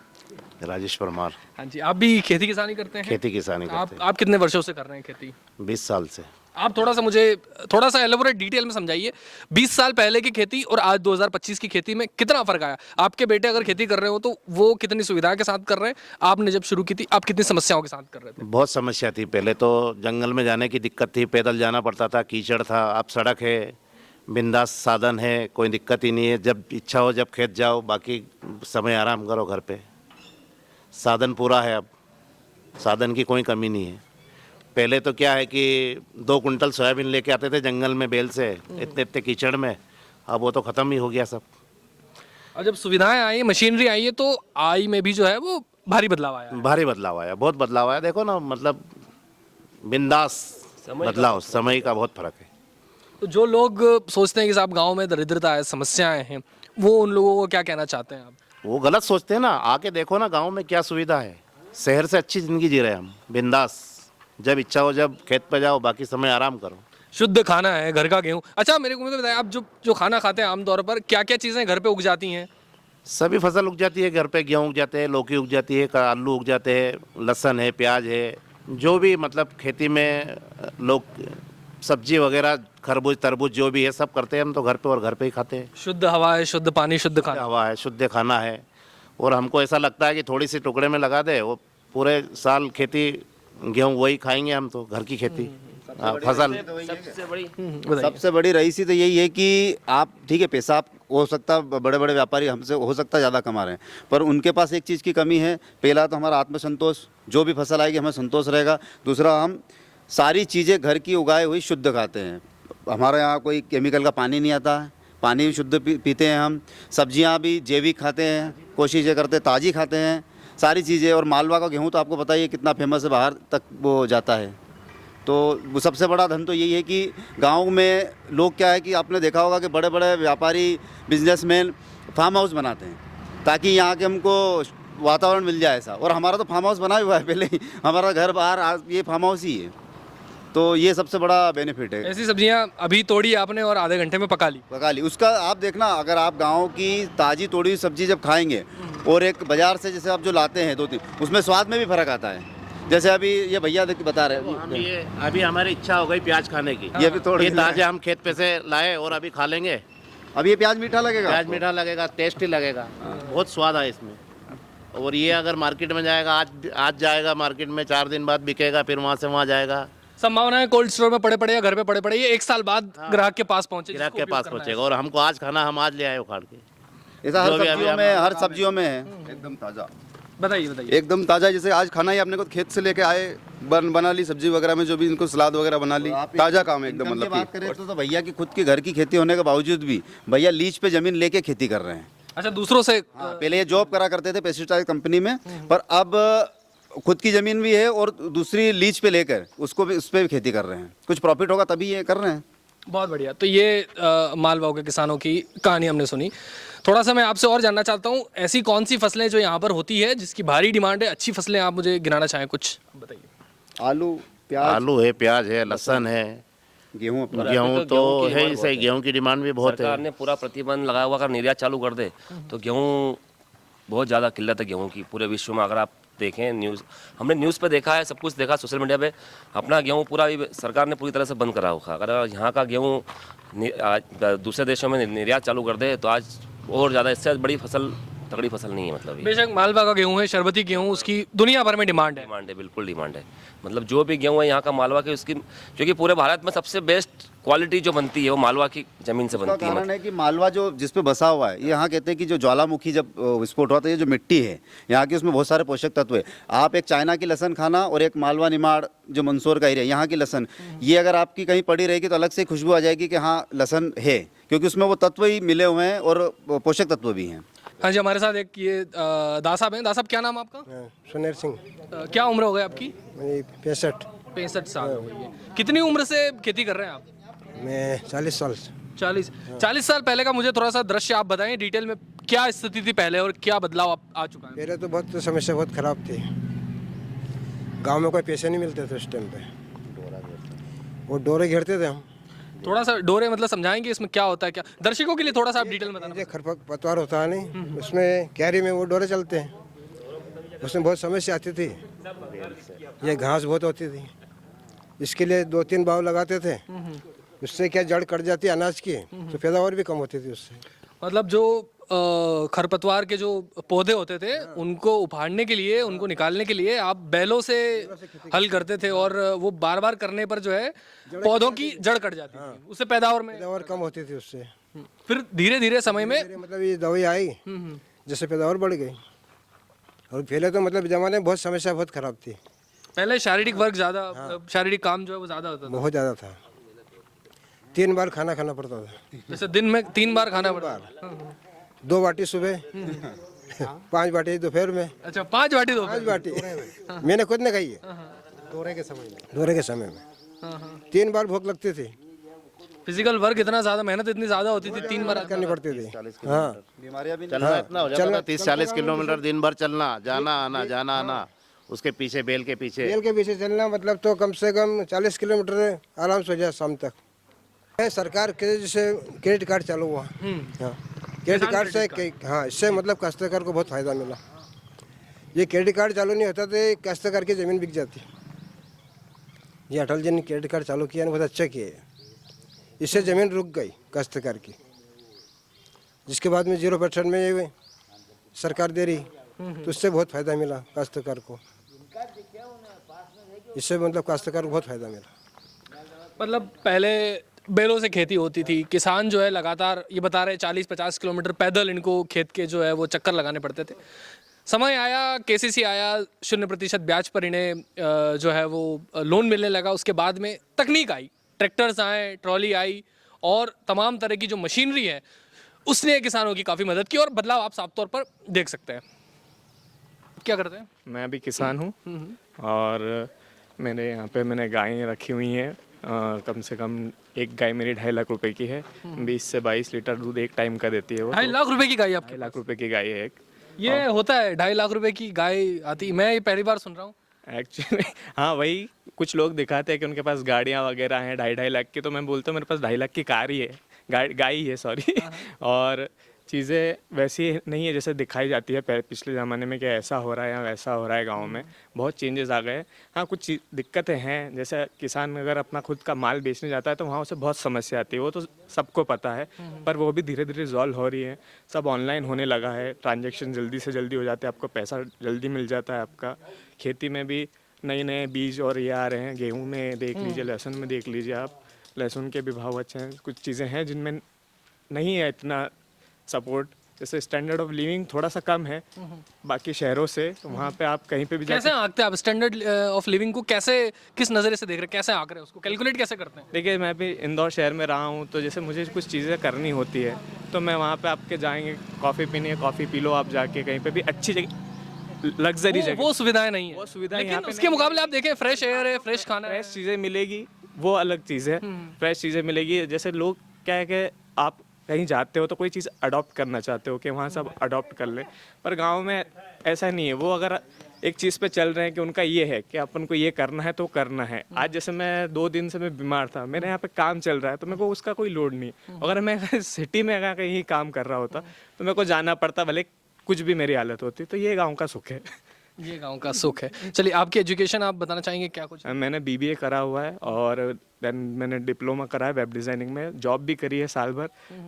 राजेश परमार। हाँ जी, आप भी खेती किसानी करते हैं? खेती किसानी करते आप कितने वर्षों से कर रहे हैं खेती? 20 साल से। आप मुझे थोड़ा सा एलेबोरेट डिटेल में समझाइए, 20 साल पहले की खेती और आज 2025 की खेती में कितना फर्क आया? आपके बेटे अगर खेती कर रहे हो तो वो कितनी सुविधा के साथ कर रहे हैं, आपने जब शुरू की थी आप कितनी समस्याओं के साथ कर रहे थे? बहुत समस्या थी। पहले तो जंगल में जाने की दिक्कत थी, पैदल जाना पड़ता था, कीचड़ था। अब सड़क है, बिंदास साधन है, कोई दिक्कत ही नहीं है। जब इच्छा हो जब खेत जाओ, बाकी समय आराम करो घर पे। साधन पूरा है, अब साधन की कोई कमी नहीं है। पहले तो क्या है कि 2 कुंटल सोयाबीन लेके आते थे जंगल में बैल से, इतने इतने कीचड़ में। अब वो तो ख़त्म ही हो गया सब। और जब सुविधाएं आई, मशीनरी आई है, तो आई में भी जो है वो भारी बदलाव आया है। भारी बदलाव आया, बहुत बदलाव आया। देखो ना, मतलब बिंदास बदलाव, समय का बहुत फर्क है। तो जो लोग सोचते हैं कि साहब गाँव में दरिद्रता है, समस्याएं हैं, वो उन लोगों को क्या कहना चाहते हैं आप? वो गलत सोचते हैं ना। आके देखो ना गांव में क्या सुविधा है। शहर से अच्छी ज़िंदगी जी रहे हैं हम, बिंदास। जब इच्छा हो जब खेत पे जाओ, बाकी समय आराम करो। शुद्ध खाना है, घर का गेहूँ। अच्छा, मेरे को बताया, आप जो खाना खाते हैं आमतौर पर क्या क्या चीज़ें घर पे उग जाती हैं? सभी फसल उग जाती है घर पे। गेहूँ उग जाते हैं, लौकी उग जाती है, आलू उग जाते हैं, लहसुन है, प्याज है, जो भी मतलब खेती में लोग सब्जी वगैरह, खरबूज तरबूज जो भी है सब करते हैं हम तो घर पे, और घर पे ही खाते हैं। शुद्ध हवा है, शुद्ध पानी, शुद्ध खाना। हवा है, शुद्ध खाना है। और हमको ऐसा लगता है कि थोड़ी सी टुकड़े में लगा दे, वो पूरे साल खेती गेहूँ वही खाएंगे हम तो, घर की खेती फसल। सबसे बड़ी रईसी तो यही है कि आप ठीक है, पैसा आप हो सकता है बड़े बड़े व्यापारी हमसे हो सकता है ज़्यादा कमा रहे हैं, पर उनके पास एक चीज़ की कमी है। पहला तो हमारा आत्मसंतोष, जो भी फसल आएगी हमें संतोष रहेगा। दूसरा, हम सारी चीज़ें घर की उगाई हुई शुद्ध खाते हैं। हमारे यहाँ कोई केमिकल का पानी नहीं आता है, पानी भी शुद्ध पीते हैं हम। सब्जियाँ भी जैविक खाते हैं, कोशिश ये करते हैं ताज़ी खाते हैं सारी चीज़ें। और मालवा का गेहूँ तो आपको पता ही है कितना फेमस है, बाहर तक वो जाता है। तो वो सबसे बड़ा धन तो यही है कि गांव में लोग क्या है कि आपने देखा होगा कि बड़े बड़े व्यापारी, बिजनेसमैन फार्म हाउस बनाते हैं ताकि यहाँ के हमको वातावरण मिल जाए ऐसा। और हमारा तो फार्म हाउस बना हुआ है पहले ही, हमारा घर बाहर ये फार्म हाउस ही है। तो ये सबसे बड़ा बेनिफिट है। ऐसी सब्जियां अभी तोड़ी आपने और आधे घंटे में पका ली। उसका आप देखना, अगर आप गांव की ताज़ी तोड़ी हुई सब्जी जब खाएंगे और एक बाजार से जैसे आप जो लाते हैं 2-3, उसमें स्वाद में भी फ़र्क आता है। जैसे अभी ये भैया बता रहे हैं, हम ये अभी हमारी इच्छा हो गई प्याज खाने की। ये भी थोड़ी ताज़ा हम खेत पे से लाए और अभी खा लेंगे। अब ये प्याज मीठा लगेगा, प्याज मीठा लगेगा, टेस्टी लगेगा, बहुत स्वाद है इसमें। और ये अगर मार्केट में जाएगा, आज जाएगा मार्केट में, 4 दिन बाद बिकेगा, फिर वहाँ से वहाँ जाएगा। संभावना है कोल्ड स्टोर में पड़े या घर पे पड़े ये 1 साल बाद ग्राहक के पास पहुंचे, ग्राहक के पास पहुंचेगा। और हमको आज खाना, हम आज ले आए उखाड़ के। ऐसा हर सब्जियों में है, एकदम ताज़ा। बताइए एकदम ताज़ा। जैसे आज खाना ही आपने को खेत से लेके आए, बना ली सब्जी वगैरह में, जो भी इनको सलाद वगैरह बना ली, ताज़ा काम है एकदम। मतलब बात करें तो भैया की खुद की घर की खेती होने के बावजूद भी भैया लीज पे ज़मीन लेके खेती कर रहे हैं। अच्छा, दूसरों से? पहले ये जॉब करा करते थे पेस्टिसाइड कंपनी में, पर अब खुद की ज़मीन भी है और दूसरी लीज पे लेकर उसको भी, उस पर भी खेती कर रहे हैं। कुछ प्रॉफिट होगा तभी ये कर रहे हैं। बहुत बढ़िया। तो ये मालवा के किसानों की कहानी हमने सुनी। थोड़ा सा मैं आपसे और जानना चाहता हूँ, ऐसी कौन सी फसलें जो यहाँ पर होती है जिसकी भारी डिमांड है, अच्छी फसलें आप मुझे गिनाना चाहें कुछ बताइए। आलू, प्याज। आलू है, प्याज है, लहसुन है, गेहूँ। गेहूँ तो है ही सही, गेहूँ की डिमांड भी बहुत है। सरकार ने पूरा प्रतिबंध लगाया हुआ, अगर निर्यात चालू कर दे तो गेहूँ बहुत ज़्यादा किल्लत है गेहूँ की पूरे विश्व में। अगर आप देखें न्यूज़, हमने न्यूज़ पे देखा है, सब कुछ देखा सोशल मीडिया पे, अपना गेहूँ पूरा सरकार ने पूरी तरह से बंद करा हुआ। अगर यहाँ का गेहूँ दूसरे देशों में निर्यात चालू कर दे तो आज और ज़्यादा, इससे बड़ी फसल, तगड़ी फसल नहीं है। मतलब बेशक मालवा का गेहूँ है, शरबती गेहूँ, उसकी दुनिया भर में डिमांड है। बिल्कुल डिमांड है। मतलब जो भी गेहूँ है यहाँ का मालवा के, उसकी, क्योंकि पूरे भारत में सबसे बेस्ट क्वालिटी जो बनती है वो मालवा की ज़मीन से इसका बनती है। कारण है कि मालवा जो जिस पे बसा हुआ है, ये यहाँ कहते हैं कि जो ज्वालामुखी जब विस्फोट हुआ था, ये जो मिट्टी है यहाँ की, उसमें बहुत सारे पोषक तत्व है। आप एक चाइना की लहसन खाना और एक मालवा निमाड़ जो मंदसौर का एरिया, यहाँ की लहसन, ये अगर आपकी कहीं पड़ी रहेगी तो अलग से खुशबू आ जाएगी कि हाँ लहसन है, क्योंकि उसमें वो तत्व ही मिले हुए हैं और पोषक तत्व भी हैं। हाँ जी, हमारे साथ एक ये दास साहब हैं। दास साहब, क्या नाम है आपका? सुनेर सिंह, क्या उम्र हो गई आपकी? 65। 65 साल हो गई है। कितनी उम्र से खेती कर रहे हैं आप? मैं 40 साल से। 40 साल पहले का मुझे थोड़ा सा दृश्य आप बताएं डिटेल में, क्या स्थिति थी पहले और क्या बदलाव आ चुका है? पहले तो बहुत समस्या बहुत खराब थी, गांव में कोई पैसे नहीं मिलते थे उस टाइम पे, वो डोरे घेरते थे हम। थोड़ा सा डोरे मतलब समझाएंगे इसमें क्या होता है, क्या दर्शकों के लिए थोड़ा सा आप डिटेल में बताना। ये खरपतवार होता है नहीं, उसमें कैरी में वो डोरे चलते हैं, उसमें बहुत समस्या आती थी, ये घास बहुत होती थी, इसके लिए 2-3 बाव लगाते थे, उससे क्या जड़ कट जाती है अनाज की, तो पैदावार भी कम होती थी उससे। मतलब जो खरपतवार के जो पौधे होते थे उनको उखाड़ने के लिए, उनको निकालने के लिए आप बैलों से हल करते थे, और वो बार बार करने पर जो है पौधों की जड़ कट जाती थी, उससे पैदावार कम होती थी उससे। फिर धीरे धीरे समय में मतलब ये दवाई आई, जिससे पैदावार बढ़ गई। और पहले तो मतलब जमाने में बहुत समस्या बहुत खराब थी। पहले शारीरिक वर्क ज्यादा, शारीरिक काम जो है वो ज्यादा होता था, बहुत ज़्यादा था। 3 बार खाना खाना पड़ता था, जैसे दिन में 3 बार खाना पड़ता था। 2 बाटी सुबह, 5 बाटी दोपहर में। अच्छा, 5 बाटी दो? 5 बाटी मैंने खुद ने खाई है दौरे के समय में 3 बार भूख लगती थी। फिजिकल वर्क इतना ज्यादा, मेहनत इतनी ज्यादा होती थी, 3 बार करनी पड़ती थी। हाँ, बीमारियां भी चलना इतना हो जाता था, 30-40 किलोमीटर दिन भर चलना, जाना आना, उसके पीछे बैल के पीछे चलना, मतलब तो कम से कम 40 किलोमीटर आराम से हो जाए शाम तक। सरकार के जैसे क्रेडिट कार्ड चालू हुआ, हाँ, क्रेडिट कार्ड से हाँ, इससे मतलब काश्तकार को बहुत फायदा मिला। ये क्रेडिट कार्ड चालू नहीं होता तो काश्तकार की ज़मीन बिक जाती। ये अटल जी ने क्रेडिट कार्ड चालू किया, बहुत अच्छा किया है। इससे ज़मीन रुक गई काश्तकार की, जिसके बाद में 0% में ये सरकार दे रही, तो उससे बहुत फायदा मिला काश्तकार को। इससे मतलब काश्तकार को बहुत फायदा मिला। मतलब पहले बैलों से खेती होती थी, किसान जो है लगातार, ये बता रहे 40-50 किलोमीटर पैदल इनको खेत के जो है वो चक्कर लगाने पड़ते थे। समय आया, केसीसी आया, 0% ब्याज पर इन्हें जो है वो लोन मिलने लगा। उसके बाद में तकनीक आई, ट्रैक्टर्स आए, ट्रॉली आई, और तमाम तरह की जो मशीनरी है उसने किसानों की काफ़ी मदद की, और बदलाव आप साफ तौर पर देख सकते हैं। क्या करते हैं? मैं भी किसान हूँ, और मेरे यहाँ पे मैंने गायें रखी हुई हैं। कम से कम एक गाय मेरी 2.5 लाख रुपए की है, 20 से 22 लीटर दूध एक टाइम का देती है वो। 2.5 लाख रुपए की गाय आपकी? 2.5 लाख रुपए की गाय है एक। ये होता है 2.5 लाख रुपए की गाय आती? मैं ये पहली बार सुन रहा हूँ एक्चुअली। हाँ, वही कुछ लोग दिखाते हैं कि उनके पास गाड़ियाँ वगैरह हैं 2.5 लाख की, तो मैं बोलता हूँ मेरे पास 2.5 लाख की कार ही है, गाय ही है, सॉरी। और चीज़ें वैसी नहीं है जैसे दिखाई जाती है पिछले ज़माने में कि ऐसा हो रहा है या वैसा हो रहा है। गांव में बहुत चेंजेस आ गए। हाँ, कुछ दिक्कतें हैं, जैसे किसान अगर अपना खुद का माल बेचने जाता है तो वहाँ उसे बहुत समस्या आती है, वो तो सबको पता है, पर वो भी धीरे धीरे रिजॉल्व हो रही है। सब ऑनलाइन होने लगा है, ट्रांजेक्शन जल्दी से जल्दी हो जाते हैं, आपको पैसा जल्दी मिल जाता है। आपका खेती में भी नए नए बीज और ये आ रहे हैं, गेहूँ में देख लीजिए, लहसुन में देख लीजिए आप, लहसुन के भी भाव अच्छे हैं। कुछ चीज़ें हैं जिनमें नहीं है इतना सपोर्ट, जैसे स्टैंडर्ड ऑफ लिविंग थोड़ा सा कम है बाकी शहरों से, तो वहाँ पे आप कहीं पे भी कैसे आंकते हैं आप स्टैंडर्ड ऑफ लिविंग को? कैसे, किस नज़रिए से देख रहे हैं, कैसे आंक रहे हैं उसको, कैलकुलेट कैसे करते हैं? देखिए, मैं भी इंदौर शहर में रहा हूँ, तो जैसे मुझे कुछ चीज़ें करनी होती है तो मैं वहाँ पे आपके जाएंगे, कॉफ़ी पीनी है कॉफ़ी पी लो आप जाके, कहीं पे भी अच्छी जगह, लग्जरी जगह, वो सुविधाएं नहीं है। वो सुविधाएं लेकिन यहाँ पे उसके मुकाबले आप देखें, फ्रेश एयर है, फ्रेश खाना है, फ्रेश चीज़ें मिलेगी, वो अलग चीज़ है। फ्रेश चीज़ें मिलेगी। जैसे लोग क्या है कि आप कहीं जाते हो तो कोई चीज़ अडॉप्ट करना चाहते हो कि वहाँ सब अडॉप्ट कर ले, पर गांव में ऐसा नहीं है। वो अगर एक चीज़ पे चल रहे हैं कि उनका ये है कि अपन को ये करना है तो करना है। आज जैसे मैं 2 दिन से मैं बीमार था, मेरे यहाँ पे काम चल रहा है तो मेरे को उसका कोई लोड नहीं। अगर मैं सिटी में अगर कहीं काम कर रहा होता तो मेरे को जाना पड़ता, भले कुछ भी मेरी हालत होती। तो ये गाँव का सुख है, ये गांव का सुख है। चलिए, आपकी एजुकेशन आप बताना चाहेंगे क्या कुछ? मैंने BBA करा हुआ है और देन मैंने डिप्लोमा करा है वेब डिज़ाइनिंग में, जॉब भी करी है साल भर,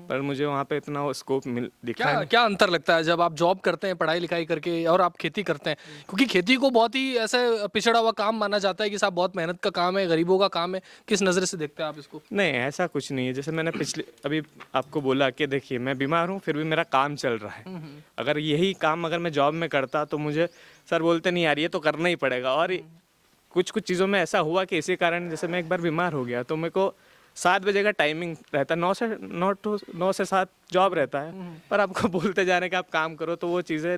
पर मुझे वहाँ पे इतना स्कोप दिखा क्या नहीं। क्या अंतर लगता है जब आप जॉब करते हैं पढ़ाई लिखाई करके और आप खेती करते हैं? क्योंकि खेती को बहुत ही ऐसे पिछड़ा हुआ काम माना जाता है कि साहब बहुत मेहनत का काम है, गरीबों का काम है। किस नज़र से देखते हैं आप इसको? नहीं, ऐसा कुछ नहीं है। जैसे मैंने पिछले अभी आपको बोला कि देखिए मैं बीमार हूँ, फिर भी मेरा काम चल रहा है। अगर यही काम अगर मैं जॉब में करता तो मुझे सर बोलते नहीं यार ये तो करना ही पड़ेगा। और कुछ कुछ चीज़ों में ऐसा हुआ कि इसी कारण जैसे मैं एक बार बीमार हो गया तो मेरे को 7 बजे का टाइमिंग रहता है, 9 से 7 जॉब रहता है, पर आपको बोलते जाने का आप काम करो तो वो चीज़ें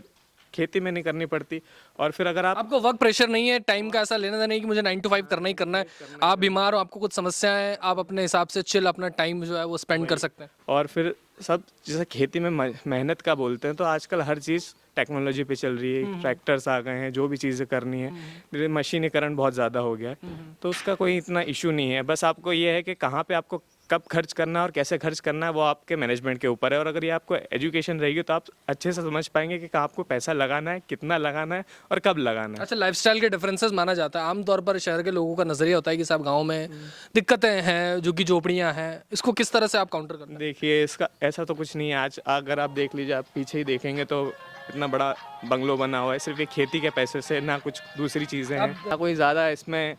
खेती में नहीं करनी पड़ती। और फिर अगर आपको वर्क प्रेशर नहीं है, टाइम का ऐसा लेना देना नहीं कि मुझे 9 to 5 करना ही करना है। आप बीमार हो, आपको कुछ समस्या है, आप अपने हिसाब से चिल अपना टाइम जो है वो स्पेंड कर सकते हैं। और फिर सब जैसे खेती में मेहनत का बोलते हैं तो आजकल हर चीज़ टेक्नोलॉजी पे चल रही है, ट्रैक्टर्स आ गए हैं, जो भी चीज़ें करनी है, मशीनीकरण बहुत ज़्यादा हो गया है, तो उसका कोई इतना इशू नहीं है। बस आपको ये है कि कहाँ पे आपको कब खर्च करना है और कैसे खर्च करना है वो आपके मैनेजमेंट के ऊपर है। और अगर ये आपको एजुकेशन रहेगी तो आप अच्छे से समझ पाएंगे कि आपको पैसा लगाना है, कितना लगाना है और कब लगाना है। अच्छा, लाइफस्टाइल के डिफरेंसेस माना जाता है। आमतौर पर शहर के लोगों का नजरिया होता है कि साहब गांव में दिक्कतें हैं, जो कि झोपड़ियां हैं, इसको किस तरह से आप काउंटर करते हैं? देखिए इसका ऐसा तो कुछ नहीं है। आज अगर आप देख लीजिए, आप पीछे ही देखेंगे तो इतना बड़ा बंगलो बना हुआ है सिर्फ एक खेती के पैसे से, ना कुछ दूसरी चीज़ें हैं, ना कोई ज़्यादा इसमें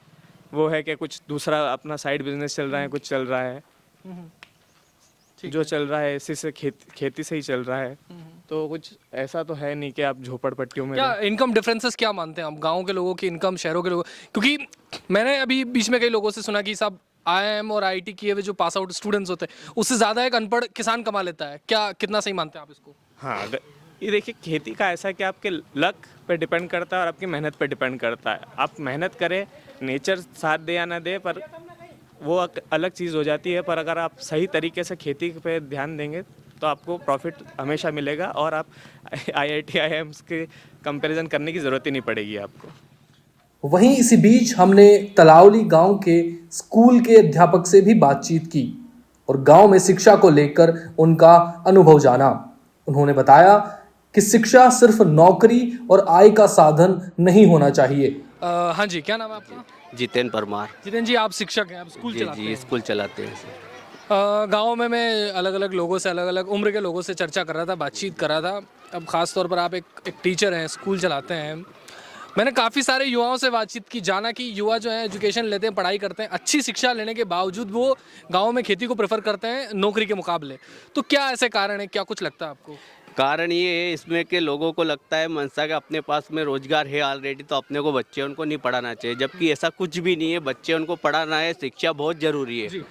वो है कि कुछ दूसरा अपना साइड बिजनेस चल रहा है, कुछ चल रहा है। जो चल रहा है इसी से खेती से ही चल रहा है, तो कुछ ऐसा तो है नहीं कि आप झोपड़पट्टियों में क्या इनकम डिफरेंसेस क्या मानते हैं आप, गांव के लोगों की इनकम, शहरों के लोगों? क्योंकि मैंने अभी बीच में कई लोगों से सुना कि साहब IIM और IIT किए हुए जो पास आउट स्टूडेंट्स होते हैं उससे ज़्यादा एक अनपढ़ किसान कमा लेता है। क्या कितना सही मानते हैं आप इसको? हाँ, अगर ये देखिए खेती का ऐसा है कि आपके लक पे डिपेंड करता है और आपकी मेहनत पे डिपेंड करता है। आप मेहनत करें, नेचर साथ दे या ना दे, पर वो अलग चीज़ हो जाती है। पर अगर आप सही तरीके से खेती पे ध्यान देंगे तो आपको प्रॉफिट हमेशा मिलेगा और आप IIT IIMs के कंपैरिजन करने की ज़रूरत ही नहीं पड़ेगी आपको। वहीं इसी बीच हमने तलावली गांव के स्कूल के अध्यापक से भी बातचीत की और गांव में शिक्षा को लेकर उनका अनुभव जाना। उन्होंने बताया कि शिक्षा सिर्फ नौकरी और आय का साधन नहीं होना चाहिए। हाँ जी, क्या नाम है आपका? जितेंद्र परमार। जितेंद्र जी, आप शिक्षक हैं, आप स्कूल चलाते हैं? जी, स्कूल चलाते हैं। गांव में मैं अलग अलग लोगों से, अलग अलग उम्र के लोगों से चर्चा कर रहा था, बातचीत कर रहा था। अब ख़ास तौर पर आप एक टीचर हैं, स्कूल चलाते हैं। मैंने काफ़ी सारे युवाओं से बातचीत की, जाना कि युवा जो है एजुकेशन लेते हैं, पढ़ाई करते हैं, अच्छी शिक्षा लेने के बावजूद वो गांव में खेती को प्रेफर करते हैं नौकरी के मुकाबले। तो क्या ऐसे कारण है, क्या कुछ लगता है आपको? कारण ये है इसमें कि लोगों को लगता है मनसा के अपने पास में रोजगार है ऑलरेडी, तो अपने को बच्चे उनको नहीं पढ़ाना चाहिए, जबकि ऐसा कुछ भी नहीं है। बच्चे उनको पढ़ाना है, शिक्षा बहुत ज़रूरी है।